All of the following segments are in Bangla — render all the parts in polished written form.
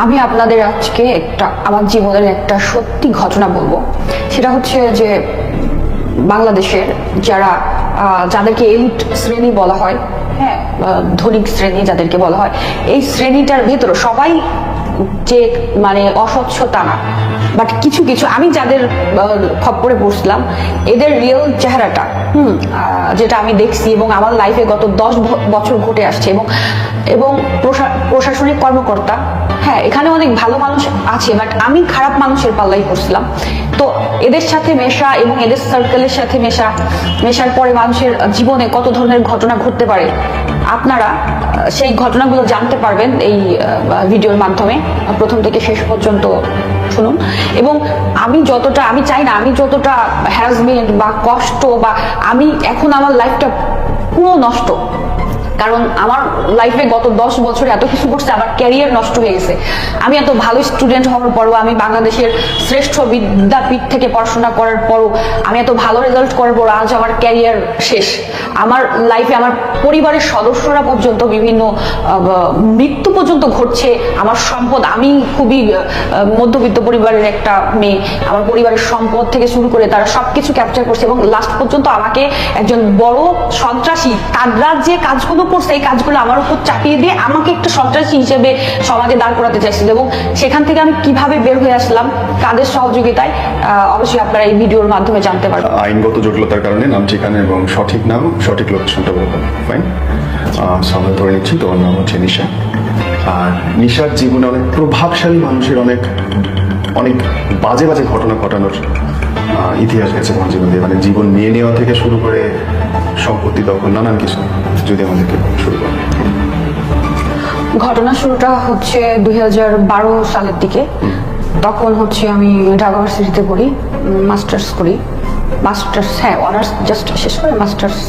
আমি আপনাদের আজকে আমার জীবনের একটা সত্যি ঘটনা বলবো। সেটা হচ্ছে যে বাংলাদেশের যাদেরকে এলিট শ্রেণী বলা হয়, হ্যাঁ, ধনিক শ্রেণী যাদেরকে বলা হয়, এই শ্রেণীটার ভেতরে সবাই যে মানে অস্বচ্ছ তা না, বাট কিছু কিছু আমি যাদের খপ্পরে পড়ছিলাম এদের রিয়েল চেহারাটা যেটা আমি দেখছি এবং আমার লাইফে গত 10 বছর ঘটে আসছে এবং প্রশাসনিক কর্মকর্তা, হ্যাঁ, এখানে অনেক ভালো মানুষ আছে, বাট আমি খারাপ মানুষের পাল্লাই পড়ছিলাম। তো এদের সাথে মেশা এবং এদের সার্কেলের সাথে মেশার পরে মানুষের জীবনে কত ধরনের ঘটনা ঘটতে পারে, আপনারা সেই ঘটনাগুলো জানতে পারবেন এই ভিডিওর মাধ্যমে। প্রথম থেকে শেষ পর্যন্ত শুনুন। এবং আমি চাই না আমি যতটা হ্যারাসমেন্ট বা কষ্ট বা এখন আমার লাইফটা পুরো নষ্ট, কারণ আমার লাইফে গত 10 বছরে এত কিছু করছে, আমার ক্যারিয়ার নষ্ট হয়ে গেছে। আমি এত ভালো স্টুডেন্ট হওয়ার পরও, আমি বাংলাদেশের শ্রেষ্ঠ বিদ্যাপীঠ থেকে পড়াশোনা করার পরও, আমি এত ভালো রেজাল্ট করার পর আজ আমার ক্যারিয়ার শেষ। আমার লাইফে আমার পরিবারের সদস্যরা পর্যন্ত বিভিন্ন মৃত্যু পর্যন্ত ঘটছে। আমার সম্পদ, আমি খুবই মধ্যবিত্ত পরিবারের একটা মেয়ে, আমার পরিবারের সম্পদ থেকে শুরু করে তারা সবকিছু ক্যাপচার করছে এবং লাস্ট পর্যন্ত আমাকে একজন বড় সন্ত্রাসী, তারা যে কাজগুলো করছে এই কাজগুলো আমার উপর চাপিয়ে দিয়ে আমাকে একটা সন্ত্রাসী হিসেবে সমাজে দাঁড় করাতে চাইছিল। এবং সেখান থেকে আমি কিভাবে বের হয়ে আসলাম, কাদের সহযোগিতায়, অবশ্যই আপনারা এই ভিডিওর মাধ্যমে জানতে পারবেন। আইনগত জটিলতার কারণে নাম, ঠিকানা এবং সঠিক নাম, সঠিক লোকেশনটা বলবেন। ফাইন, আমরা ধরে নিচ্ছি তোমার নাম হচ্ছে নিশা। আর নিশার জীবনে অনেক প্রভাবশালী মানুষের অনেক বাজে বাজে ঘটনা ঘটানোর ইতিহাস গেছে তোমার জীবন দিয়ে, মানে জীবন নিয়ে নেওয়া থেকে শুরু করে সম্পত্তি দখল, নানান কিছু। যদি আমাদেরকে শুরু করেন। ঘটনা শুরুটা হচ্ছে 2012 সালের দিকে। তখন হচ্ছে আমি ঢাকা ইউনিভার্সিটিতে পড়ি, মাস্টার্স, হ্যাঁ, অনার্স জাস্ট শেষ করে মাস্টার্স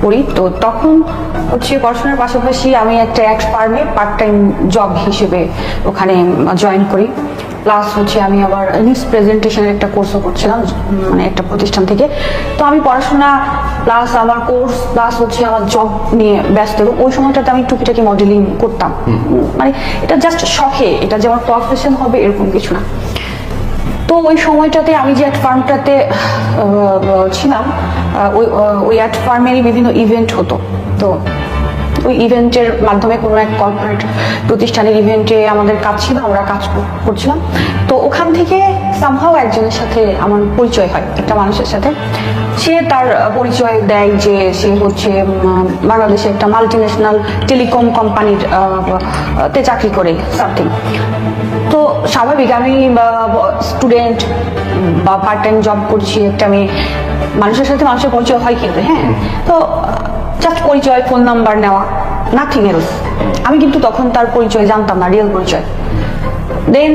পড়ি। তো তখন হচ্ছে পড়াশোনার পাশাপাশি আমি একটা ফার্মে পার্ট টাইম জব হিসেবে ওখানে জয়েন করি। প্লাস হচ্ছে আমি আবার নিউজ প্রেজেন্টেশনের একটা কোর্সও করছিলাম, মানে একটা প্রতিষ্ঠান থেকে। তো আমি পড়াশোনা প্লাস আমার কোর্স প্লাস হচ্ছে আমার জব নিয়ে ব্যস্ত, এবং ওই সময়টাতে আমি টুকিটাকি মডেলিং করতাম। মানে এটা জাস্ট শখে, এটা যে আমার প্রফেশন হবে এরকম কিছু না। তো ওই সময়টাতে আমি যে ফার্মটাতে ছিলাম, ওই ফার্মেরই বিভিন্ন ইভেন্ট হতো। তো ওই ইভেন্টের মাধ্যমে কোনো এক কর্পোরেট প্রতিষ্ঠানের ইভেন্টে আমাদের কাজ ছিল, আমরা কাজ করছিলাম। তো ওখান থেকে সামহাও একজনের সাথে আমার পরিচয় হয়, একটা মানুষের সাথে। সে তার পরিচয় দেয় যে সে হচ্ছে বাংলাদেশে একটা মাল্টিন্যাশনাল টেলিকম কোম্পানির তে চাকরি করে সামথিং। তো স্বাভাবিক, আমি স্টুডেন্ট বা পার্ট টাইম জব করছি, একটা মেয়ে, মানুষের সাথে মানুষের পরিচয় হয় কিন্তু, হ্যাঁ। তো জাস্ট পরিচয়, ফোন নাম্বার নেওয়া, নাথিং এলস। আমি কিন্তু তখন তার পরিচয় জানতাম না, রিয়েল পরিচয়। দেন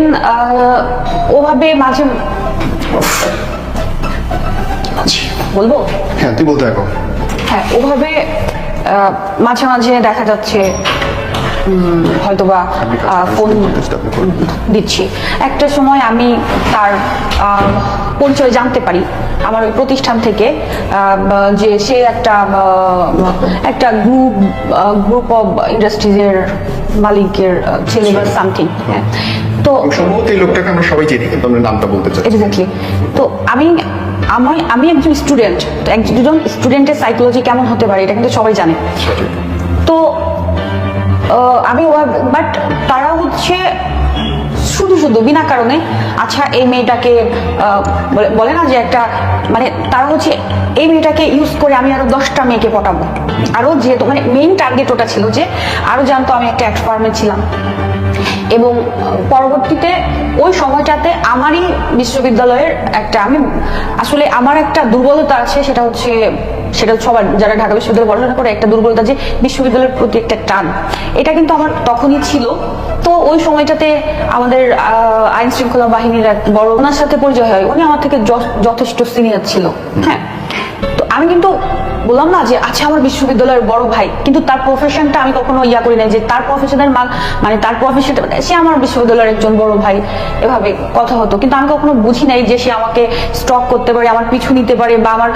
ওভাবে মাঝে বলবো, হ্যাঁ তুই বলতে থাকো। হ্যাঁ, ওভাবে মাঝে মাঝে দেখা যাচ্ছে হয়তোবা ফোন দিচ্ছি। একটা সময় আমি তার পরিচয় জানতে পারি আমার ওই প্রতিষ্ঠান থেকে, যে সে একটা গ্রুপ অফ ইন্ডাস্ট্রিজের মালিকের ছেলে বা সামথিং। হ্যাঁ, তো সম্ভবত এই লোকটাকে আমরা সবাই চিনি, কিন্তু আমরা নামটা বলতে চাই। এক্স্যাক্টলি। তো আমি একজন স্টুডেন্ট, একজন স্টুডেন্টের সাইকোলজি কেমন হতে পারে এটা কিন্তু সবাই জানে। তো বাট তারা হচ্ছে শুধু বিনা কারণে, আচ্ছা এই মেয়েটাকে বলে না যে একটা, মানে তারা হচ্ছে এই মেয়েটাকে ইউজ করে আমি আরো 10টা মেয়েকে পটাবো। আরো যেহেতু মানে মেইন টার্গেট ওটা ছিল যে আরো জানতো আমি একটা ফার্মে ছিলাম। এবং পরবর্তীতে ওই সময়টাতে আমারই বিশ্ববিদ্যালয়ের আসলে আমার একটা দুর্বলতা আছে, সেটা সবার যারা ঢাকা বিশ্ববিদ্যালয়ে পড়াশোনা করে একটা দুর্বলতা, যে বিশ্ববিদ্যালয়ের প্রতি একটা টান। এটা কিন্তু আমার তখনই ছিল। তো ওই সময়টাতে আমাদের আইন শৃঙ্খলা বাহিনীর এক বড়, ওনার সাথে পরিচয় হয়। উনি আমার থেকে যথেষ্ট সিনিয়র ছিল, হ্যাঁ। তো আমি কিন্তু বললাম না যে আচ্ছা আমার বিশ্ববিদ্যালয়ের বড় ভাই, কিন্তু তার প্রফেশনটা আমি কখনো করি নাই যে তার প্রফেশনের মানে তার প্রফেশনটা সে আমার বিশ্ববিদ্যালয়ের একজন বড় ভাই, এভাবে কথা হতো। কিন্তু আমি কখনো বুঝি নাই যে সে আমাকে স্টক করতে পারে, আমার পিছু নিতে পারে, বা আমার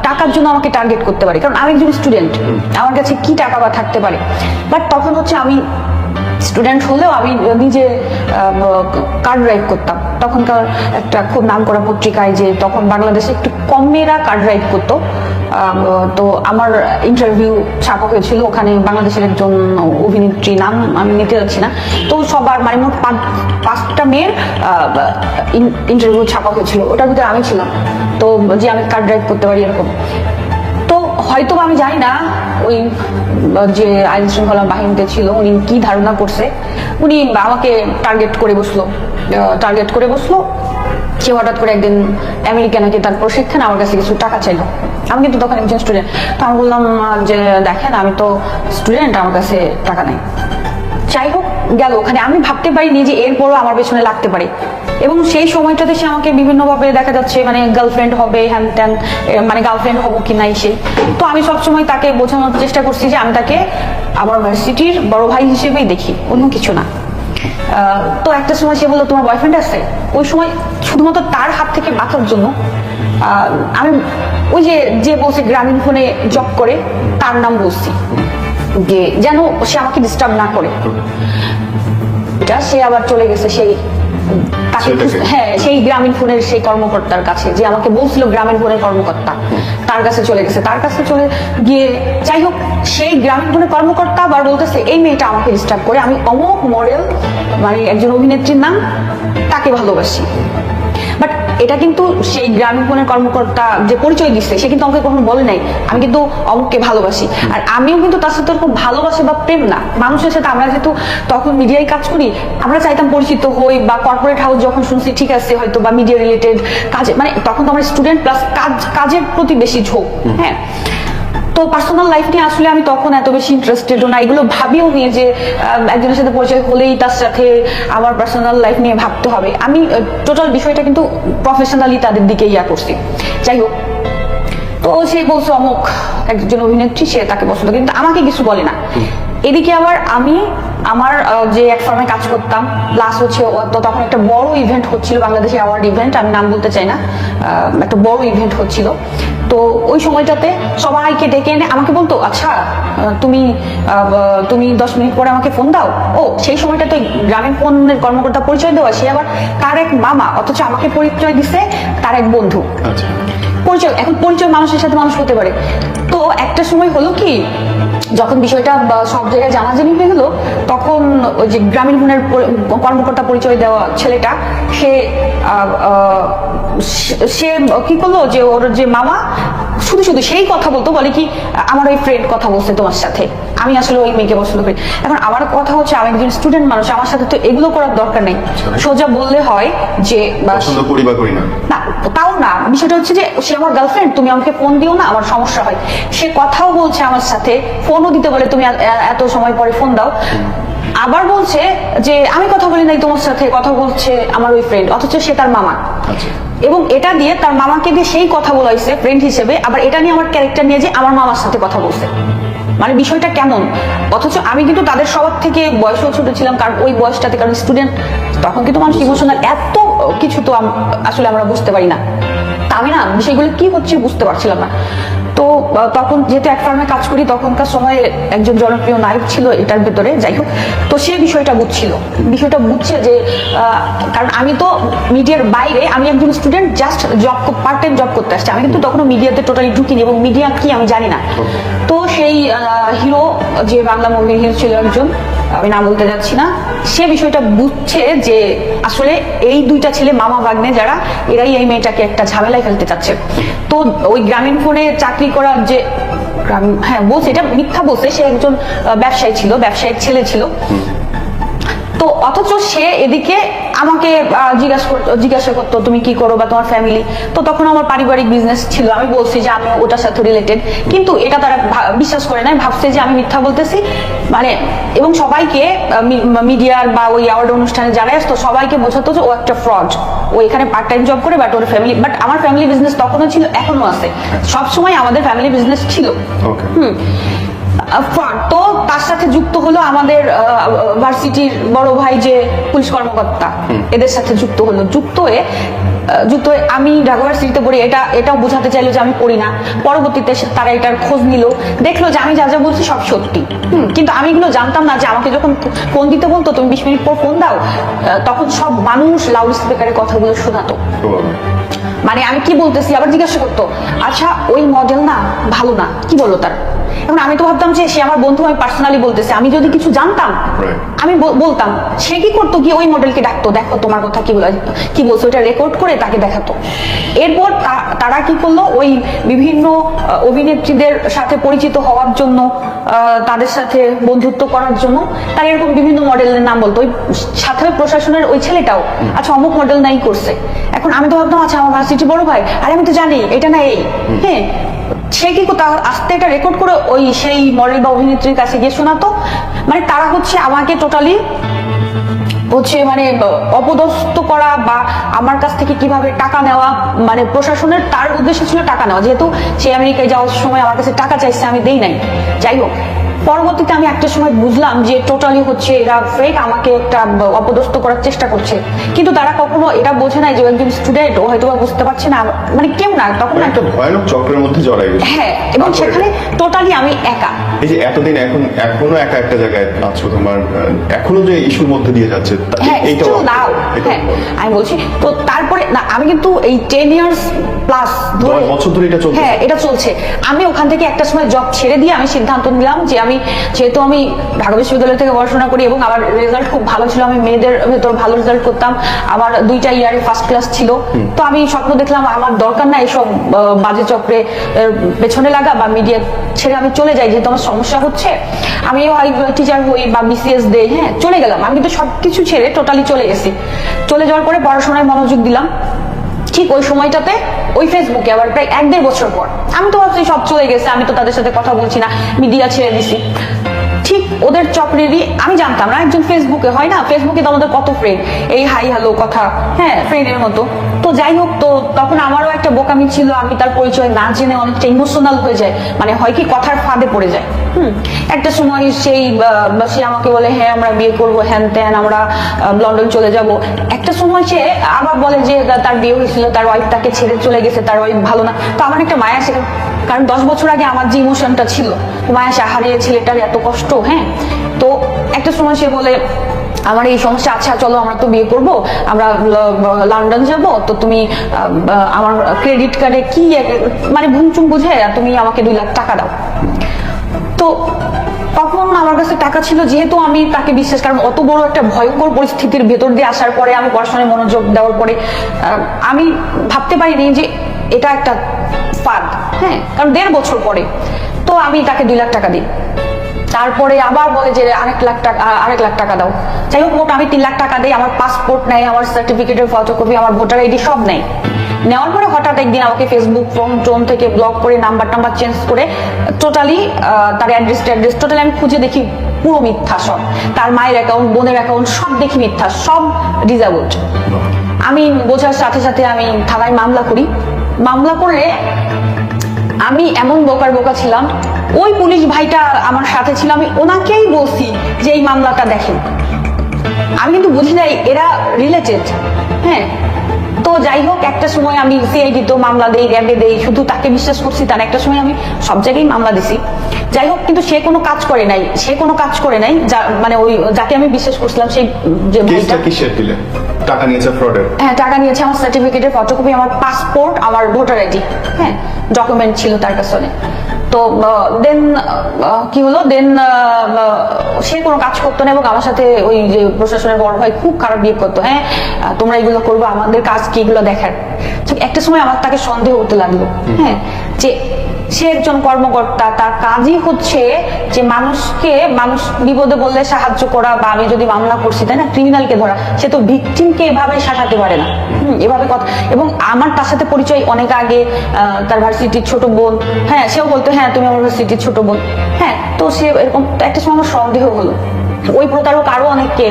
টাকার জন্য আমাকে টার্গেট করতে পারে, কারণ আমি একজন স্টুডেন্ট, আমার কাছে কি টাকা বা থাকতে পারে। বাট তখন হচ্ছে আমি স্টুডেন্ট হলেও আমি নিজে কার ড্রাইভ করতাম। তখনকার একটা খুব নাম করা পত্রিকায়, যে তখন বাংলাদেশে একটু কম মেয়েরা কার ড্রাইভ করতো, তো আমার ইন্টারভিউ ছাপা হয়েছিল ওখানে। বাংলাদেশের একজন অভিনেত্রী, নাম আমি নিতে যাচ্ছি না, তো সবার মানে মোট 5টা মেয়ের ইন্টারভিউ ছাপা হয়েছিল, ওটার ভিতরে আমি ছিলাম। তো যে আমি কার ড্রাইভ করতে পারি এরকম। তো হয়তো আমি জানি না ওই যে আইন শৃঙ্খলা বাহিনীতে ছিল উনি কি ধারণা করছে, উনি আমাকে টার্গেট করে বসলো। সে হঠাৎ করে একদিন আমেরিকা নাকি তার প্রশিক্ষণ আমার কাছে কিছু টাকা চাইলো। আমি কিন্তু তখন একজন স্টুডেন্ট, তো আমি বললাম যে দেখেন আমি তো স্টুডেন্ট, আমার কাছে টাকা নেই। যাই হোক গেল ওখানে। আমি ভাবতে পারিনি যে এরপরও আমার পেছনে লাগতে পারে, এবং সেই সময়টাতে সে আমাকে বিভিন্নভাবে দেখা যাচ্ছে মানে গার্লফ্রেন্ড হবে, হ্যান ত্যান, মানে গার্লফ্রেন্ড হবো কি নাই সে। তো আমি সবসময় তাকে বোঝানোর চেষ্টা করছি যে আমি তাকে আমার ভার্সিটির বড় ভাই হিসেবেই দেখি, অন্য কিছু না। তো একটা সময় সে বললো তোমার বয়ফ্রেন্ড আছে। ওই সময় শুধুমাত্র তার হাত থেকে বাঁচার জন্য আমি ওই যে বলছে গ্রামীণ ফোনে জব করে, তার নাম বলছি যে যেন সে আমাকে ডিস্টার্ব না করে। এটা সে আবার চলে গেছে সেই হ্যাঁ সেই গ্রামীণ ফোনের সেই কর্মকর্তার কাছে, যে আমাকে বলছিল গ্রামীণ ফোনের কর্মকর্তা, তার কাছে চলে গেছে। তার কাছে চলে গিয়ে যাই হোক সেই গ্রামীণ ফোনের কর্মকর্তা আবার বলতেছে এই মেয়েটা আমাকে ডিস্টার্ব করে, আমি অমুক মডেল মানে একজন অভিনেত্রীর নাম, তাকে ভালোবাসি। বাট এটা কিন্তু সেই গ্রামীণ ফোনের কর্মকর্তা যে পরিচয় দিচ্ছে সে কিন্তু আমাকে কখনো বলে নাই আমি কিন্তু অমুককে ভালোবাসি। আর আমিও কিন্তু তার সাথে ওরকম ভালোবাসা বা প্রেম না, মানুষের সাথে আমরা যেহেতু তখন মিডিয়ায় কাজ করি, আমরা চাইতাম পরিচিত হই, বা কর্পোরেট হাউস যখন শুনছি ঠিক আছে হয়তো বা মিডিয়া রিলেটেড কাজে, মানে তখন তো আমরা স্টুডেন্ট প্লাস কাজের প্রতি বেশি ঝোঁক। হ্যাঁ, তো পার্সোনাল লাইফ নিয়ে আসলে আমি তখন এত বেশি ইন্টারেস্টেড না, এগুলো ভাবিও নিয়ে যে একজনের সাথে পরিচয় হলেই তার সাথে আমার পার্সোনাল লাইফ নিয়ে ভাবতে হবে। আমি টোটাল বিষয়টা কিন্তু প্রফেশনালি তাদের দিকে ইয়া করছি। যাই হোক, তো সে বলছে অমুক একজন অভিনেত্রী, সে তাকে পছন্দ, কিন্তু আমাকে কিছু বলে না। এদিকে আবার আমি আমার যে এক ফার্মে কাজ করতাম, প্লাস হচ্ছে তো তখন একটা বড় ইভেন্ট হচ্ছিল, বাংলাদেশে অ্যাওয়ার্ড ইভেন্ট, আমি নাম বলতে চাই না, একটা বড় ইভেন্ট হচ্ছিল। তো ওই সময়টাতে সবাইকে ডেকে এনে আমাকে বলতো আচ্ছা তুমি 10 মিনিট পরে আমাকে ফোন দাও। ও সেই সময়টাতে গ্রামীণ ফোনের কর্মকর্তা পরিচয় দেওয়া, সে আবার তার এক মামা, অথচ আমাকে পরিচয় দিছে তার এক বন্ধু। পরিচয়, এখন পরিচয় মানুষের সাথে মানুষ হতে পারে। তো একটা সময় হলো কি, যখন বিষয়টা সব জায়গায় জানাজানি হয়ে গেল, তখন ওই যে গ্রামীণ ফোনের কর্মকর্তা পরিচয় দেওয়া ছেলেটা সে কি করলো, যে ওর যে মামা শুধু সেই কথা বলতো, বলে কি আমার ওই ফ্রেন্ড কথা বলছে তোমার সাথে, আমি আসলে ওই মেয়েকে পছন্দ করি। এখন আমার কথা হচ্ছে আমি একজন স্টুডেন্ট মানুষ, আমার সাথে তো এগুলো করার দরকার নেই, সোজা বললে হয় যে পছন্দ করি বা করি না, তাও না। বিষয়টা হচ্ছে যে সে আমার গার্লফ্রেন্ড, তুমি আমাকে ফোন দিও না, আমার সমস্যা হয়। সে কথাও বলছে আমার সাথে, ফোনও দিতে বলে তুমি এত সময় পরে ফোন দাও। আবার বলছে যে আমি কথা বলি নাই তোমার সাথে, কথা বলছে আমার ওই ফ্রেন্ড, অথচ সে তার মামা। এবং এটা দিয়ে তার মামাকে দিয়ে সেই কথা বলাইছে ফ্রেন্ড হিসেবে, আবার এটা নিয়ে আমার ক্যারেক্টার নিয়ে যে আমার মামার সাথে কথা বলছে। মানে বিষয়টা কেমন, অথচ আমি কিন্তু তাদের সবার থেকে বয়সও ছোট ছিলাম, কারণ ওই বয়সটাতে, কারণ স্টুডেন্ট তখন কিন্তু মানুষ ইমোশনাল, এত কিছু তো আসলে আমরা বুঝতে পারি না। তা আমি না বিষয়গুলো কি হচ্ছে বুঝতে পারছিলাম না। তো তখন যেহেতু এক ফার্মে কাজ করি, তখনকার সময়ে একজন জনপ্রিয় নায়ক ছিল এটার ভেতরে, যাই হোক, তো সে বিষয়টা বুঝছে যে কারণ আমি তো মিডিয়ার বাইরে, আমি একজন student, just part time job করতে আসছি, আমি কিন্তু তখনও মিডিয়াতে টোটালি ঢুকিনি, এবং মিডিয়া কি আমি জানি না। তো সেই হিরো, যে বাংলা মুভির হিরো ছিল একজন, আমি নাম বলতে যাচ্ছি না, সে বিষয়টা বুঝছে যে আসলে এই দুইটা ছেলে মামা ভাগ্নে যারা, এরাই এই মেয়েটাকে একটা ঝামেলায় ফেলতে চাচ্ছে। তো ওই গ্রামীণ ফোনে চাকরি করার যে হ্যাঁ বলছে, এটা মিথ্যা বলছে, সে একজন ব্যবসায়িক ছেলে ছিল। তো অথচ সে এদিকে আমাকে জিজ্ঞাসা করতো তুমি কি করো বা তোমার ফ্যামিলি। তো তখন আমার পারিবারিক বিজনেস ছিল, আমি বলছি যে আমি ওটার সাথে রিলেটেড, কিন্তু এটা তারা বিশ্বাস করে নাই, ভাবছে যে আমি মিথ্যা বলতেছি। মানে এবং সবাইকে মিডিয়ার বা ওই অ্যাওয়ার্ড অনুষ্ঠানে যারা আসতো সবাইকে বোঝাতো যে ও একটা ফ্রড, ও এখানে পার্ট টাইম জব করে, বাট ওর ফ্যামিলি, বাট আমার ফ্যামিলি বিজনেস তখনও ছিল, এখনো আছে, সবসময় আমাদের ফ্যামিলি বিজনেস ছিল। তো তার সাথে যুক্ত হলো আমাদের ভার্সিটির বড় ভাই যে পুলিশ কর্মকর্তা, এদের সাথে যুক্ত হলো। যুক্ত হয়ে আমি ঢাকা ভার্সিটিতে পড়ি, এটাও বোঝাতে চাইলো যে আমি পড়ি না। পরবর্তীতে তারা এটার খোঁজ নিল, দেখলো যে আমি যা যা বলছি সব সত্যি। কিন্তু আমি এগুলো জানতাম না যে আমাকে যখন ফোন দিতে বলতো তুমি 20 মিনিট পর ফোন দাও, তখন সব মানুষ লাউড স্পিকারে কথাগুলো শোনাতো। মানে আমি কি বলতেছি আবার জিজ্ঞাসা করতো, আচ্ছা ওই মডেল না ভালো না, কি বললো তার? এখন আমি তো ভাবতাম যে সে আমার বন্ধু, আমি পার্সোনালি বলতেছে। আমি যদি কিছু জানতাম আমি বলতাম। সে কি করতো, কি ওই মডেলকে ডাকতো, দেখো তোমার কথা কি বলছো, এটা রেকর্ড করে তাকে দেখাতো। এরপর তারা কি করলো, ওই বিভিন্ন অভিনেত্রীদের সাথে পরিচিত হওয়ার জন্য, তাদের সাথে বন্ধুত্ব করার জন্য তারা এরকম বিভিন্ন মডেলের নাম বলতো। ওই সাথে প্রশাসনের ওই ছেলেটাও আচ্ছা অমুক মডেল নাই করছে। এখন আমি তো ভাবতাম আচ্ছা আমার ভার্সিটি বড় ভাই, আর আমি তো জানি এটা না এই। হ্যাঁ, সে কি করতো, আস্তে এটা রেকর্ড করে ওই সেই মডেল বা অভিনেত্রীর কাছে গিয়ে শোনাতো। মানে তারা আমাকে টোটালি মানে অপদস্থ করা বা আমার কাছ থেকে কিভাবে টাকা নেওয়া, মানে প্রশাসনের তার উদ্দেশ্য ছিল টাকা নেওয়া। যেহেতু সে আমেরিকায় যাওয়ার সময় আমার কাছে টাকা চাইছে, আমি দেই নাই। যাই হোক, পরবর্তীতে আমি একটা সময় বুঝলাম যে টোটালি এরা ফেক, আমাকে একটা অপদস্থ করার চেষ্টা করছে। কিন্তু তারা কখনো এটা বোঝে নাই যে একজন স্টুডেন্ট, ও হয়তো বুঝতে পারছে না, মানে কেউ না, তখন একটা ভয়ানক চক্রের মধ্যে জড়াই গেছে। হ্যাঁ, এবং সেখানে টোটালি আমি একা। এই যে এতদিন এখনো একা একটা জায়গায় আছো, তোমার এখনো যে ইস্যুর মধ্যে দিয়ে যাচ্ছে, আমি বলছি তো। তারপরে না, আমি কিন্তু এই 10 ইয়ার্স প্লাস 10 বছর ধরে এটা চলছে। হ্যাঁ, এটা চলছে। আমি ওখান থেকে একটা সময় জব ছেড়ে দিয়ে আমি সিদ্ধান্ত নিলাম যে যেহেতু আমি ঢাকা বিশ্ববিদ্যালয় থেকে পড়াশোনা করি এবং আমার রেজাল্ট খুব ভালো ছিল, আমি মেয়েদের ভেতর ভালো রেজাল্ট করতাম, আমার 2টা ইয়ারে ফার্স্ট ক্লাস ছিল। তো আমি স্বপ্ন দেখলাম আমার দরকার না এইসব বাজে চক্রে পেছনে লাগা বা মিডিয়া ছেড়ে আমি চলে যাই, যেহেতু আমার সমস্যা হচ্ছে। আমি টিচার হই বা BCS দেই, হ্যাঁ চলে গেলাম। আমি কিন্তু সবকিছু ছেড়ে টোটালি চলে গেছি। চলে যাওয়ার পরে পড়াশোনায় মনোযোগ দিলাম। ঠিক ওই সময়টাতে ওই ফেসবুকে আবার প্রায় 1-1.5 বছর পর আমি তো ভাবছি সব চলে গেছে, আমি তো তাদের সাথে কথা বলছি না, মিডিয়া ছেড়ে দিছি। ঠিক ওদের চক্রেরই আমি জানতাম না, একজন ফেসবুকে হয় না, ফেসবুকে তো আমাদের কত ফ্রেন্ড, এই হাই হ্যালো কথা, হ্যাঁ ফ্রেন্ডের মতো। তো যাই হোক, তো তখন আমারও একটা বোকামি ছিল, আমি তার পরিচয় না জেনে অনেকটা ইমোশনাল হয়ে যায়, মানে হয় কি কথার ফাঁদে পড়ে যায়। একটা সময় সে আমাকে বলে হ্যাঁ আমরা বিয়ে করবো, হ্যান ত্যান, আমরা লন্ডন চলে যাব। একটা সময় সে আবার বলে যে তার বিয়ে হয়েছিল, তার ওয়াইফ তাকে ছেড়ে চলে গেছে, তার ওয়াইফ ভালো না। তো আমার একটা মায়া আসে, কারণ 10 বছর আগে আমার যে ইমোশনটা ছিল, মায়া আসে, হারিয়ে ছেলেটার এত কষ্ট। হ্যাঁ, তো একটা সময় সে বলে আমার এই সমস্যা, আচ্ছা চলো আমরা তো বিয়ে করব, আমরা লন্ডন যাব, তো তুমি আমার ক্রেডিট কার্ডে কি মানে ভুমচুম বুঝে তুমি আমাকে 2 লাখ টাকা দাও। তো তখন আমার কাছে টাকা ছিল, যেহেতু আমি তাকে বিশ্বাস, কারণ অত বড় একটা ভয়ঙ্কর পরিস্থিতির ভেতর দিয়ে আসার পরে, আমি পড়াশোনায় মনোযোগ দেওয়ার পরে আমি ভাবতে পারিনি যে এটা একটা ফাঁদ। হ্যাঁ, কারণ 1.5 বছর পরে তো আমি তাকে 2 লাখ টাকা দিই। তারপরে আবার বলে যে আরেক লাখ টাকা দাও। যাই হোক, মোট আমি 3 লাখ টাকা দিই। আমার পাসপোর্ট নেই, আমার সার্টিফিকেটের ফটোকপি, আমার ভোটার আইডি সব নেই। নেওয়ার পরে হঠাৎ একদিন আমাকে ফেসবুক ফোন থেকে ব্লক করে নাম্বার চেঞ্জ করে টোটালি তার অ্যাড্রেস টোটালি আমি খুঁজে দেখি পুরো মিথ্যা সব। তার মায়ের অ্যাকাউন্ট, বোনের অ্যাকাউন্ট সব দেখি মিথ্যা, সব ডিসেবলড। আমি বোঝার সাথে সাথে আমি থানায় মামলা করি। মামলা করে আমি এমন বোকা ছিলাম, ওই পুলিশ ভাইটা আমার সাথে ছিল, আমি ওনাকেই বলছি যে এই মামলাটা দেখেন। আমি কিন্তু বুঝি নাই এরা রিলেটেড। হ্যাঁ, তো যাই হোক, একটা সময় আমি CID তো মামলা দেই, র্যাবে দেই, শুধু তাকে বিশ্বাস করছি তার। একটা সময় আমি সব জায়গায় মামলা দিছি। যাই হোক, কিন্তু সে কোনো কাজ করে নাই, মানে ওই যাকে আমি বিশ্বাস করছিলাম, সেই যে ভাইটা। কিসের দিলে টাকা নিয়েছে? ফ্রডের? হ্যাঁ, টাকা নিয়েছে। আমার সার্টিফিকেটের ফটোকপি, আমার পাসপোর্ট, আমার ভোটার আইডি, হ্যাঁ ডকুমেন্ট ছিল তার কাছে। তো দেন কি হলো, সে কোনো কাজ করতো না এবং আমার সাথে ওই যে প্রশাসনের বড় ভাই খুব খারাপ বিয়ে করতো। হ্যাঁ, তোমরা এগুলো করবে, আমাদের কাজ কি এগুলো দেখার। একটা সময় আমার তাকে সন্দেহ হতে লাগলো। হ্যাঁ, যে সে একজন কর্মকর্তা, তার কাজই হচ্ছে যে মানুষ বিপদে বললে সাহায্য করা, বা আমি যদি মামলা করছি তাই না, ক্রিমিনালকে ধরা। সে তো ভিকটিমকে এভাবে শাসাতে পারে না, এভাবে কথা। এবং আমার তার সাথে পরিচয় অনেক আগে, তার ভার্সিটির ছোট বোন। হ্যাঁ, সেও বলতো হ্যাঁ তুমি আমার ভার্সিটির ছোট বোন। হ্যাঁ, তো সে এরকম একটা সময় আমার সন্দেহ হলো। ওই প্রতারক আরো অনেককে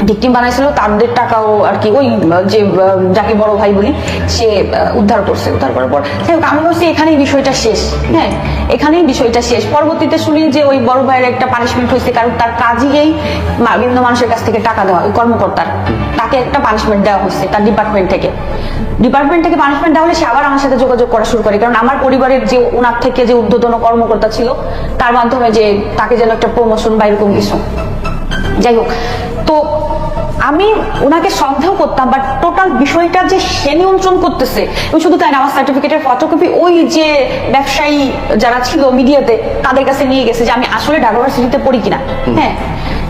ভিকটিম বানাইছিল, তাদের টাকাও আর কি ওই যে যাকে বড় ভাই বলি সে উদ্ধার করছে। উদ্ধার করার পর যাই হোক আমি ভাবছি এখানেই বিষয়টা শেষ, হ্যাঁ এখানেই বিষয়টা শেষ। পরবর্তীতে শুনি যে ওই বড় ভাইয়ের একটা পানিশমেন্ট হয়েছে, কারণ তার কাজই এই বিভিন্ন মানুষের কাছ থেকে টাকা দেওয়া, ওই কর্মকর্তার তাকে একটা পানিশমেন্ট দেওয়া হয়েছে তার ডিপার্টমেন্ট থেকে পানিশমেন্ট দেওয়া হলে সে আবার আমার সাথে যোগাযোগ করা শুরু করে, কারণ আমার পরিবারের যে ওনার থেকে যে ঊর্ধ্বতন কর্মকর্তা ছিল তার মাধ্যমে যে তাকে যেন একটা প্রমোশন বা এরকম কিছু। যাই হোক, তো আমি ওনাকে সন্দেহ করতাম, বাট টোটাল বিষয়টা যে সে নিয়ন্ত্রণ করতেছে। এবং শুধু তাই না, আমার সার্টিফিকেটের ফটোকপি ওই যে ব্যবসায়ী যারা ছিল মিডিয়াতে তাদের কাছে নিয়ে গেছে যে আমি আসলে ঢাকা ইউনিভার্সিটিতে পড়ি কিনা। হ্যাঁ,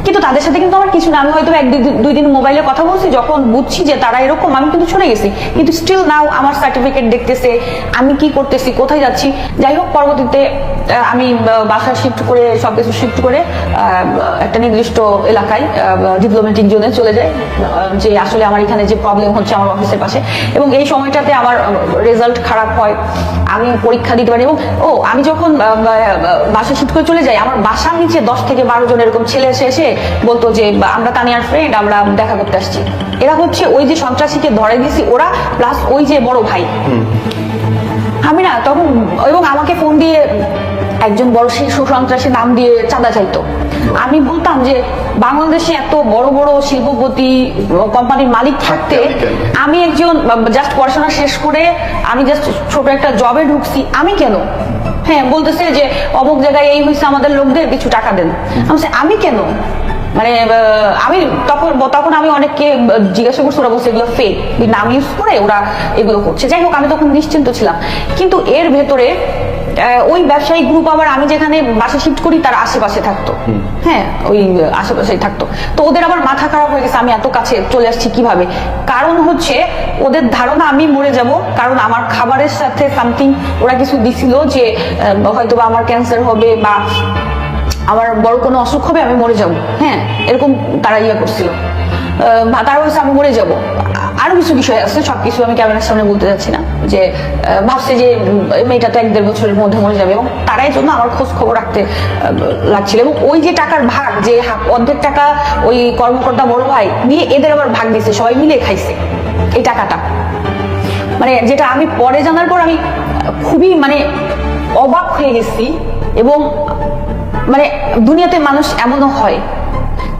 কিন্তু তাদের সাথে কিন্তু আমার কিছু না, আমি হয়তো দুই দিন মোবাইলে কথা বলছি, যখন বুঝছি যে তারা এরকম আমি কিন্তু সরে গেছি, কিন্তু স্টিল নাও আমার সার্টিফিকেট দেখতেছে, আমি কি করতেছি, কোথায় যাচ্ছি। যাই হোক, পরবর্তীতে আমি বাসা শিফট করে সবকিছু শিফট করে একটা নির্দিষ্ট এলাকায় ডিপ্লোমেটিক জোনে চলে যাই, যে আসলে আমার এখানে যে প্রবলেম হচ্ছে আমার অফিসের পাশে। এবং এই সময়টাতে আমার রেজাল্ট খারাপ হয়, আমি পরীক্ষা দিতে পারি। এবং আমি যখন বাসা শিফট করে চলে যাই, আমার বাসার নিচে 10 থেকে 12 জন এরকম ছেলে এসে বলতো যে আমরা তানিয়ার ফ্রেন্ড, আমরা দেখা করতে আসছি। এরা হচ্ছে ওই যে সন্ত্রাসীকে ধরে দিয়েছি ওরা, প্লাস ওই যে বড় ভাই। আমি না তখন, এবং আমাকে ফোন দিয়ে একজন বড় শিশু সন্ত্রাসী নাম দিয়ে চাঁদা চাইতো। আমি বলতাম যে বাংলাদেশে এত বড় বড় শিল্পপতি কোম্পানির মালিক থাকতে আমি একজন জাস্ট পড়াশোনা শেষ করে আমি জাস্ট ছোট একটা জবে ঢুকছি, আমি কেন? হ্যাঁ, বলতেছে যে অমুক জায়গায় এই হয়েছে, আমাদের লোকদের কিছু টাকা দেন। আমি কেন? মানে আমি তখন আমি অনেককে জিজ্ঞাসা করছি, ওরা বলছে এগুলো ফেক, নাম ইউজ করে ওরা এগুলো করছে। যাই হোক, আমি তখন নিশ্চিন্ত ছিলাম। কিন্তু এর ভেতরে ওই ব্যবসায়ী গ্রুপ আবার আমি যেখানে বাসা শিফট করি তার আশেপাশে থাকতো, হ্যাঁ ওই আশেপাশেই থাকতো। তো ওদের আবার মাথা খারাপ হয়ে গেছে আমি এত কাছে চলে আসছি কিভাবে। কারণ হচ্ছে ওদের ধারণা আমি মরে যাব, কারণ আমার খাবারের সাথে সামথিং ওরা কিছু দিছিল যে হয়তো বা আমার ক্যান্সার হবে বা আমার বড় কোনো অসুখ হবে, আমি মরে যাব। হ্যাঁ, এরকম তারা ইয়ে করছিল। তারা বলছে আমি মরে যাব। আরো কিছু বিষয় আছে, সবকিছু আমি ক্যামেরার সামনে বলতে যাচ্ছি না, যে ভাবছে যে মেয়েটা তো 1-1.5 বছরের মধ্যে মরে যাবে, এবং তারাই জন্য আমার খোঁজ খবর রাখতে লাগছিল। এবং ওই যে টাকার ভাগ, যে অর্ধেক টাকা ওই কর্মকর্তা বড় ভাই নিয়ে এদের আবার ভাগ দিয়েছে, সবাই মিলে খাইছে এই টাকাটা। মানে যেটা আমি পরে জানার পর আমি খুবই মানে অবাক হয়ে গেছি। এবং মানে দুনিয়াতে মানুষ এমনও হয়।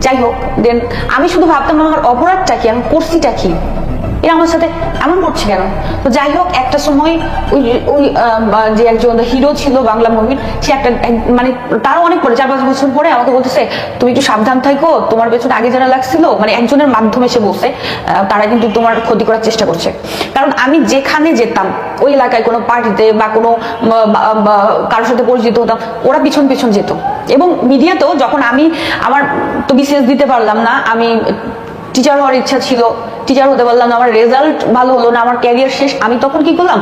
যাই হোক, দেন আমি শুধু ভাবতাম আমার অপরাধটা কি, আমি করছিটা কি, এরা আমার সাথে এমন করছে কেন। তো যাই হোক, একটা সময় ওই যে একজন হিরো ছিল বাংলা মুভির, সে একটা মানে তারও অনেক পরে 4-5 বছর পরে আমাকে বলতেছে তুমি একটু সাবধান থাকো, তোমার পেছনে আগে যারা লাগছিল, মানে একজনের মাধ্যমে সে বলছে তারা কিন্তু তোমার ক্ষতি করার চেষ্টা করছে। কারণ আমি যেখানে যেতাম ওই এলাকায় কোনো পার্টিতে বা কোনো কারোর সাথে পরিচিত হতাম, ওরা পিছন পিছন যেত। এবং মিডিয়াতেও যখন আমার তো বিসিএস দিতে পারলাম না, আমি টিচার হওয়ার ইচ্ছা ছিল, টিচার হতে পারলাম না, আমার রেজাল্ট ভালো হলো না, আমার ক্যারিয়ার শেষ। আমি তখন কি করলাম,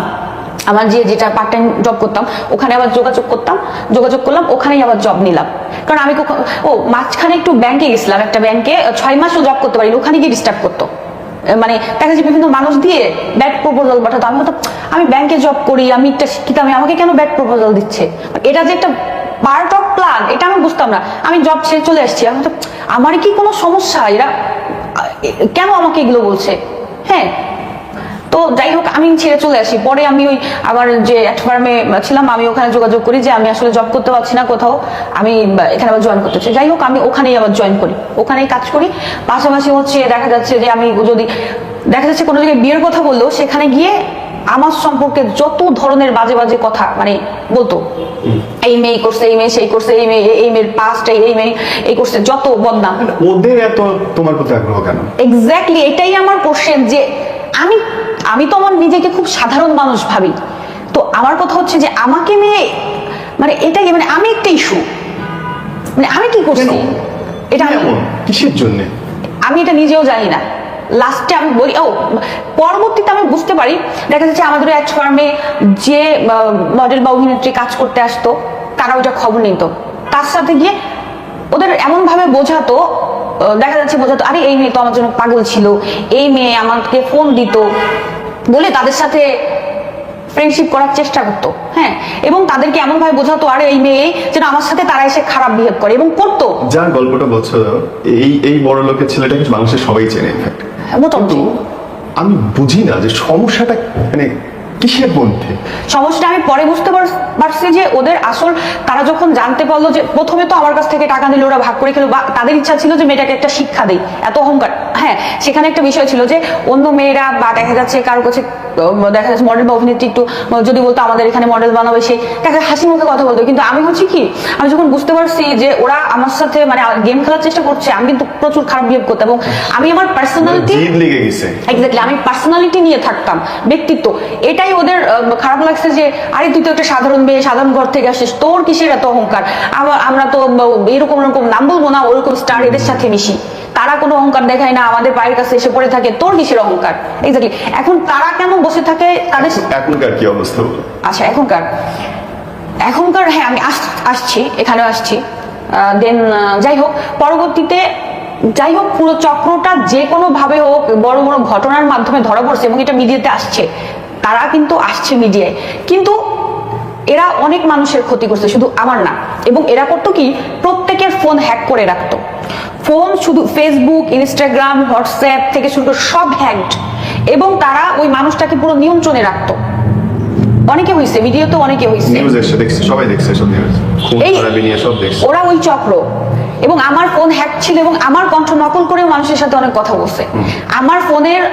আমার যেটা পার্ট টাইম জব করতাম ওখানে আবার যোগাযোগ করলাম, ওখানেই আবার জব নিলাম। কারণ আমি মাঝখানে একটু ব্যাংকে গেছিলাম, একটা ব্যাংকে 6 মাসও জব করতে পারি, ওখানে গিয়ে ডিস্টার্ব করতো। মানে দেখা যায় বিভিন্ন মানুষ দিয়ে ব্যাড প্রপোজাল পাঠাতো। আমি ব্যাংকে জব করি, আমি একটা শিক্ষিত, আমাকে কেন ব্যাড প্রপোজাল দিচ্ছে? এটা যে একটা পার্ট অফ প্ল্যান, এটা আমি বুঝতাম না। আমি জব ছেড়ে চলে আসছি, আমার কি কোনো সমস্যা, এরা কেন আমাকে এগুলো বলছে? হ্যাঁ, তো যাই হোক, আমি ছেড়ে চলে আসি। পরে আমি ওই আবার যে ফার্মে ছিলাম, আমি ওখানে যোগাযোগ করি যে আমি আসলে জব করতে পারছি না কোথাও, আমি এখানে আবার জয়েন করতে চাই। যাই হোক, আমি ওখানেই আবার জয়েন করি, ওখানেই কাজ করি। পাশাপাশি হচ্ছে দেখা যাচ্ছে যে আমি যদি কোনো জায়গায় বিয়ের কথা বললো, সেখানে গিয়ে আমার সম্পর্কে যত ধরনের বাজে বাজে কথা মানে বলতো, এই মেয়ে করছে, এই মেয়ে সেই করছে, এই মেয়ের পাস্ট, এই মেয়ে এই করছে, যত বদনাম। ওদের এত তোমার প্রতি আগ্রহ কেন? এক্স্যাক্টলি এটাই আমার কোশ্চেন, যে আমি তো আমার নিজেকে খুব সাধারণ মানুষ ভাবি। তো আমার কথা হচ্ছে যে আমাকে নিয়ে মানে এটাই, মানে আমি একটা ইস্যু, মানে আমি কি করছি এটা কিসের জন্য আমি এটা নিজেও জানি না। লাস্টে আমি বলি, পরবর্তীতে আমি বুঝতে পারি, দেখা যাচ্ছে আমাদের এক ফার্মে যে মডেল বা অভিনেত্রী কাজ করতে আসতো, তারা ওইটা খবর নিত, তার সাথে গিয়ে ওদের এমন ভাবে বোঝাতো, দেখা যাচ্ছে বোঝাতো, আরে এই মেয়ে তো আমার জন্য পাগল ছিল, এই মেয়ে আমাকে ফোন দিত বলে তাদের সাথে ফ্রেন্ডশিপ করার চেষ্টা করতো, হ্যাঁ, এবং তাদেরকে এমন ভাবে বোঝাতো আরে এই মেয়ে যেন আমার সাথে তারা এসে খারাপ বিহেভ করে, এবং করতো। যার গল্পটা বলছো, এই বড় লোকের ছেলেটাকে বাংলাদেশের সবাই চেনে ইনফ্যাক্ট। মোটামুটি আমি বুঝি না যে সমস্যাটা মানে কিসের মধ্যে। সমস্যাটা আমি পরে বুঝতে পারছি যে ওদের আসল, তারা যখন জানতে পারলো যে প্রথমে তো আমার কাছ থেকে টাকা নিল, ওরা ভাগ করে খেলো, বা তাদের ইচ্ছা ছিল যে মেয়েটাকে একটা শিক্ষা দেই, এত অহংকার। হ্যাঁ, সেখানে একটা বিষয় ছিল যে অন্য মেয়েরা বা দেখা যাচ্ছে কারো কাছে দেখা যাচ্ছে মডেল বা অভিনেত্রী একটু যদি বলতো আমাদের এখানে মডেল বানাবে, সে দেখা হাসি মুখে কথা বলতো। কিন্তু আমি হচ্ছে কি, আমি যখন বুঝতে পারছি যে ওরা আমার সাথে মানে গেম খেলার চেষ্টা করছে, আমি কিন্তু প্রচুর খারাপ বিহেভ করতাম, এবং আমি আমার পার্সোনালিটি এক্স্যাক্টলি আমি পার্সোনালিটি নিয়ে থাকতাম, ব্যক্তিত্ব। এটাই ওদের খারাপ লাগছে যে আরে তুই তো একটা সাধারণ মেয়ে, সাধারণ ঘর থেকে আসিস, তোর কিসের এত অহংকার, আমরা তো এরকম নাম বলবো না, ওরকম স্টার এদের সাথে মিশি, তারা কোনো অহংকার দেখায় না, আমাদের পায়ের কাছে এসে পড়ে থাকে, তোর কিসের অহংকার। এক্স্যাক্টলি এখন তারা কেন বসে থাকে তাদের এখনকার কি অবস্থা? আচ্ছা এখনকার হ্যাঁ আমি আসছি, এখানেও আসছি। দেন যাই হোক, পরবর্তীতে যাই হোক পুরো চক্রটা যে কোনো ভাবে হোক বড় বড় ঘটনার মাধ্যমে ধরা পড়ছে, এবং এটা মিডিয়াতে আসছে, তারা কিন্তু আসছে মিডিয়ায়, কিন্তু এরা অনেক মানুষের ক্ষতি করছে, শুধু আমার না। এবং এরা করতো কি, প্রত্যেকের ফোন হ্যাক করে রাখতো, ফোন শুধু ফেসবুক, ইনস্টাগ্রাম, হোয়াটসঅ্যাপ থেকে শুরু করে সব হ্যাকড, এবং তারা ওই মানুষটাকে পুরো নিয়ন্ত্রণে রাখতো। অনেকে হয়েছে, ভিডিওতে অনেকে হয়েছে, সবাই দেখছে, ওরা ওই চক্র। এবং আমার ফোন হ্যাক ছিল, এবং আমার কণ্ঠ নকল করেও মানুষের সাথে অনেক কথা বলছে। আমার ফোনের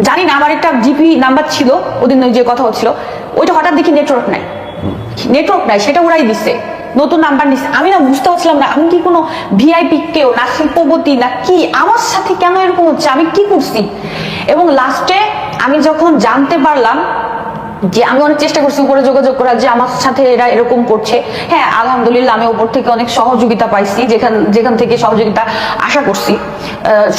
জানি না, আমার একটা জিপি নাম্বার ছিল, ওদিন যে কথা হচ্ছিল, ওইটা হঠাৎ দেখি নেটওয়ার্ক নাই, সেটা ওরাই দিচ্ছে, নতুন নাম্বার নিচ্ছে। আমি না বুঝতে পারছিলাম না, আমি কি কোনো ভিআইপি কেউ না, শিল্পপতি না কি, আমার সাথে কেন এরকম হচ্ছে, আমি কি করছি। এবং লাস্টে আমি যখন জানতে পারলাম যে, আমি অনেক চেষ্টা করছি উপরে যোগাযোগ করার, যে আমার সাথে এরা এরকম করছে। হ্যাঁ, আলহামদুলিল্লাহ আমি উপর থেকে অনেক সহযোগিতা পাইছি, যেখান থেকে সহযোগিতা আশা করছি,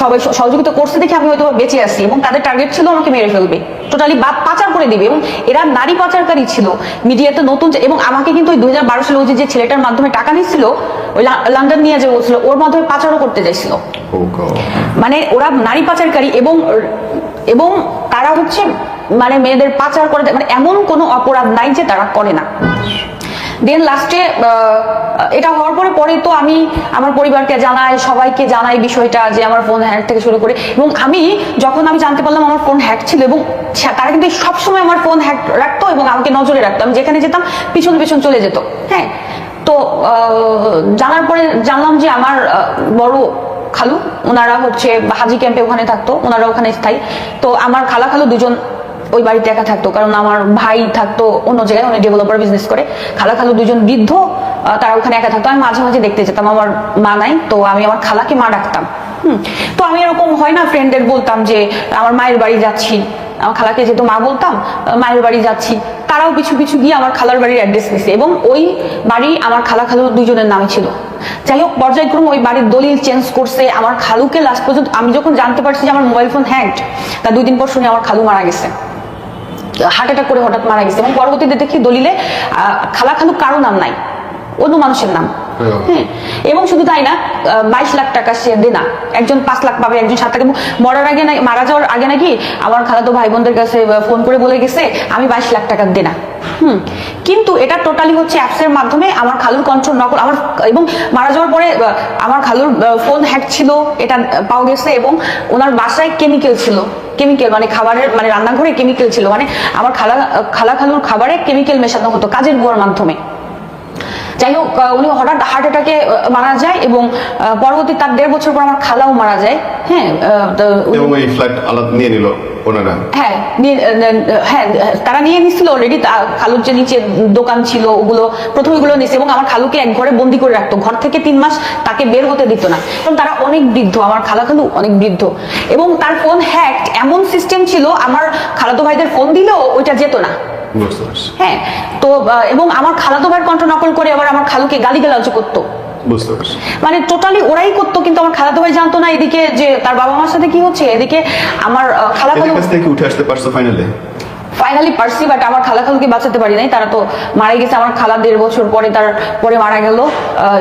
সবাই সহযোগিতা করছে দেখে আমি হয়তো বেঁচে আছি। এবং তাদের টার্গেট ছিল আমাকে মেরে ফেলবে, টোটালি পাচার করে দিবে, এবং এরা নারী পাচারকারী ছিল মিডিয়াতে নতুন। এবং আমাকে কিন্তু ওই 2012 সালে ওই যে ছেলেটার মাধ্যমে টাকা নিচ্ছিল, ওই লন্ডন নিয়ে যে বলছিল, ওর মাধ্যমে পাচারও করতে চাইছিল। মানে ওরা নারী পাচারকারী, এবং তারা হচ্ছে মানে মেয়েদের পাচার করে, মানে এমন কোনো অপরাধ নাই যে তারা করে না। দেন লাস্টে এটা হওয়ার পরে তো আমি আমার পরিবারকে জানাই, সবাইকে জানাই বিষয়টা, যে আমার ফোন হ্যাক থেকে শুরু করে। এবং যখন আমি জানতে পারলাম আমার ফোন হ্যাক ছিল, এবং তারা কিন্তু সবসময় আমার ফোন হ্যাক রাখতো এবং আমাকে নজরে রাখতো, আমি যেখানে যেতাম পিছন পিছন চলে যেত। হ্যাঁ, তো জানার পরে জানলাম যে আমার বড় খালু, ওনারা হচ্ছে হাজি ক্যাম্পে ওখানে থাকতো, ওনারা ওখানে স্থায়ী। তো আমার খালু দুজন ওই বাড়িতে একা থাকতো, কারণ আমার ভাই থাকতো অন্য জায়গায়, উনি ডেভেলপার বিজনেস করে। খালু দুজন বৃদ্ধ, তারা ওখানে একা থাকতো। আমি মাঝে মাঝে দেখতে যেতাম, আমার মা নাই, তো আমি আমার খালাকে মা ডাকতাম। তো আমি এরকম হয় না, ফ্রেন্ডদের বলতাম যে আমার মায়ের বাড়ি যাচ্ছি, আমার খালাকে যেহেতু মা বলতাম, মায়ের বাড়ি যাচ্ছি, তারাও পিছু পিছু গিয়ে আমার খালার বাড়ির অ্যাড্রেস নিছে, এবং ওই বাড়ি আমার খালু দুইজনের নামে ছিল। যাই হোক, পর্যায়ক্রমে ওই বাড়ির দলিল চেঞ্জ করছে। আমার খালুকে লাস্ট পর্যন্ত আমি যখন জানতে পারছি যে আমার মোবাইল ফোন হ্যাকড, তার 2 দিন পর শুনে আমার খালু মারা গেছে, হার্ট অ্যাটাক করে হঠাৎ মারা গেছে। এবং পরবর্তীতে দেখি দলিলে খালু কারো নাম নাই, অন্য মানুষের নাম। হ্যাঁ, এবং শুধু তাই না, 22 লাখ টাকা সে দেনা, একজন 5 লাখ পাবে, একজন 7 লাখ। মারা যাওয়ার আগে নাকি আমার খালাতো ভাই বোনদের কাছে ফোন করে বলে গেছে আমি 22 লাখ টাকা দেনা। কিন্তু এটা টোটালি হচ্ছে অ্যাপসের মাধ্যমে আমার খালুর কন্ট্রোল নকল। এবং মারা যাওয়ার পরে আমার খালুর ফোন হ্যাক ছিল, এটা পাওয়া গেছে। এবং ওনার বাসায় কেমিক্যাল ছিল, মানে খাবারের, মানে রান্নাঘরে কেমিক্যাল ছিল, মানে আমার খালুর খাবারে কেমিক্যাল মেশানো হতো কাজের বুয়ার মাধ্যমে। যাই হোক, উনি হঠাৎ হার্ট অ্যাটাকে মারা যায়, এবং পরবর্তী তার 1.5 বছর পর আমার খালাও মারা যায়। হ্যাঁ, এবং এই ফ্ল্যাট আলাদা নিয়ে নিল ওনারা। হ্যাঁ, তারা নিয়ে নিছিল অলরেডি। খালুর যে নিচে দোকান ছিল ওগুলো প্রথমে নিছে, এবং আমার খালুকে এক ঘরে বন্দি করে রাখতো, ঘর থেকে 3 মাস তাকে বের হতে দিত না, কারণ তারা অনেক বৃদ্ধ, আমার খালু অনেক বৃদ্ধ। এবং তার ফোন হ্যাক, এমন সিস্টেম ছিল আমার খালাতো ভাইদের ফোন দিলেও ওইটা যেত না। হ্যাঁ, তো এবং আমার খালাতো ভাইয়ের কণ্ঠ নকল করে আবার আমার খালুকে গালিগালাজ করতো, মানে টোটালি ওরাই করতো, কিন্তু আমার খালাতো ভাই জানতো না এদিকে যে তার বাবা মার সাথে কি হচ্ছে। এদিকে আমার খালাতো থেকে উঠে আসতে পারছো ফাইনালি পারছি, বাট আমার খালুকে বাঁচাতে পারি নাই, তারা তো মারা গেছে। আমার খালা 1.5 বছর পরে মারা গেল,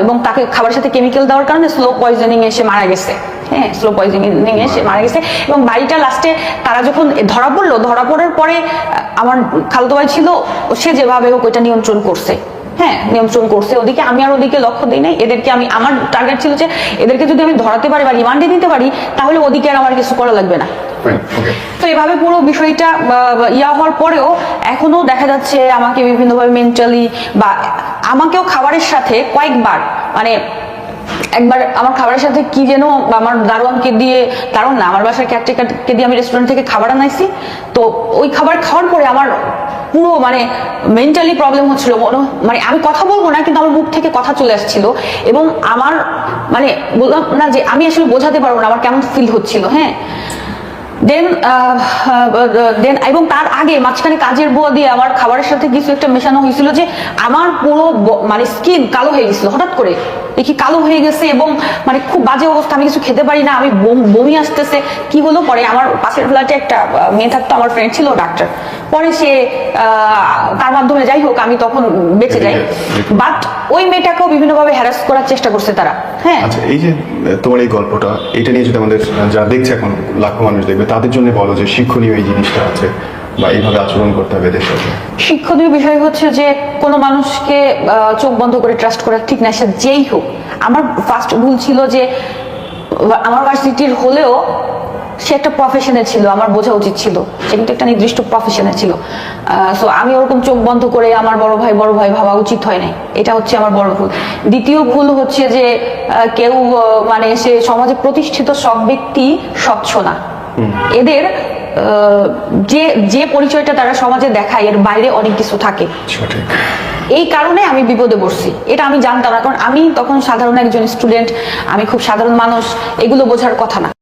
এবং তাকে খাবারের সাথে কেমিক্যাল দেওয়ার কারণে স্লো পয়জনিং এসে মারা গেছে। হ্যাঁ, স্লো পয়জনিং এ সে মারা গেছে। এবং বাড়িটা লাস্টে তারা যখন ধরা পড়ার পরে আমার খালাতো ভাই ছিল, সে যেভাবে হোক ওইটা নিয়ন্ত্রণ করছে। হ্যাঁ, নিয়ন্ত্রণ করছে ওদিকে, আমি আর ওদিকে লক্ষ্য দিই নাই। এদেরকে আমার টার্গেট ছিল যে এদেরকে যদি আমি ধরাতে পারি বা রিমান্ডে দিতে পারি, তাহলে ওদিকে আর আমার কিছু করা লাগবে না। তো এভাবে পুরো বিষয়টা হওয়ার পরেও এখনো দেখা যাচ্ছে আমাকে বিভিন্নভাবে মেন্টালি, বা আমাকেও খাবারের সাথে কয়েকবার, মানে একবার আমার খাবারের সাথে কি যেন আমার দারোয়ানকে দিয়ে, দারোয়ান না, আমার বাসার ক্যাটটেকারকে দিয়ে আমি রেস্টুরেন্ট থেকে খাবার আনাইছি। তো ওই খাবার খাওয়ার পরে আমার পুরো মানে মেন্টালি প্রবলেম হচ্ছিল, মানে আমি কথা বলবো না কিন্তু আমার মুখ থেকে কথা চলে আসছিল। এবং আমার মানে বললাম না যে আমি আসলে বোঝাতে পারবো না আমার কেমন ফিল হচ্ছিল। হ্যাঁ, দেন এবং তার আগে মাঝখানে কাজের বুয়া দিয়ে আমার খাবারের সাথে কিছু একটা মেশানো হয়েছিল, যে আমার পুরো মানে স্কিন কালো হয়ে গেছিল। হঠাৎ করে দেখি কালো হয়ে গেছে এবং মানে খুব বাজে অবস্থা, আমি কিছু খেতে পারি না, আমি বমি আসতেছে। কি হলো, পরে আমার পাশের ফ্ল্যাটে একটা মেয়ে থাকতো, আমার ফ্রেন্ড ছিল ডাক্তার, পরে সে তার মাধ্যমে যাই হোক আমি তখন বেঁচে যাই। বাট ওই মেয়েটাকেও বিভিন্নভাবে হ্যারাস করার চেষ্টা করছে তারা। হ্যাঁ, আচ্ছা, এই যে তোমার এই গল্পটা, এটা নিয়ে যদি আমাদের যারা দেখছে এখন লাখো মানুষ দেখবে, তাদের জন্য বলো যে শিক্ষণীয় এই জিনিসটা আছে বা এইভাবে আচরণ করতে হবে এদের সাথে। শিক্ষণীয় বিষয় হচ্ছে যে কোনো মানুষকে চোখ বন্ধ করে ট্রাস্ট করা ঠিক না, সে যেই হোক। আমার ফার্স্ট ভুল ছিল যে আমার ভার্সিটির হলেও সে একটা প্রফেশনে ছিল, আমার বোঝা উচিত ছিল সে কিন্তু একটা নির্দিষ্ট প্রফেশনে ছিল। সো আমি ওরকম চোখ বন্ধ করে আমার বড় ভাই ভাবা উচিত হয় নাই, এটা হচ্ছে আমার বড় ভুল। দ্বিতীয় ভুল হচ্ছে যে কেউ মানে সে সমাজে প্রতিষ্ঠিত সব ব্যক্তি স্বচ্ছ না। এদের যে যে পরিচয়টা তারা সমাজে দেখায় এর বাইরে অনেক কিছু থাকে। সঠিক। এই কারণে আমি বিপদে পড়ছি, এটা আমি জানতাম না, কারণ আমি তখন সাধারণ একজন স্টুডেন্ট, আমি খুব সাধারণ মানুষ, এগুলো বোঝার কথা না।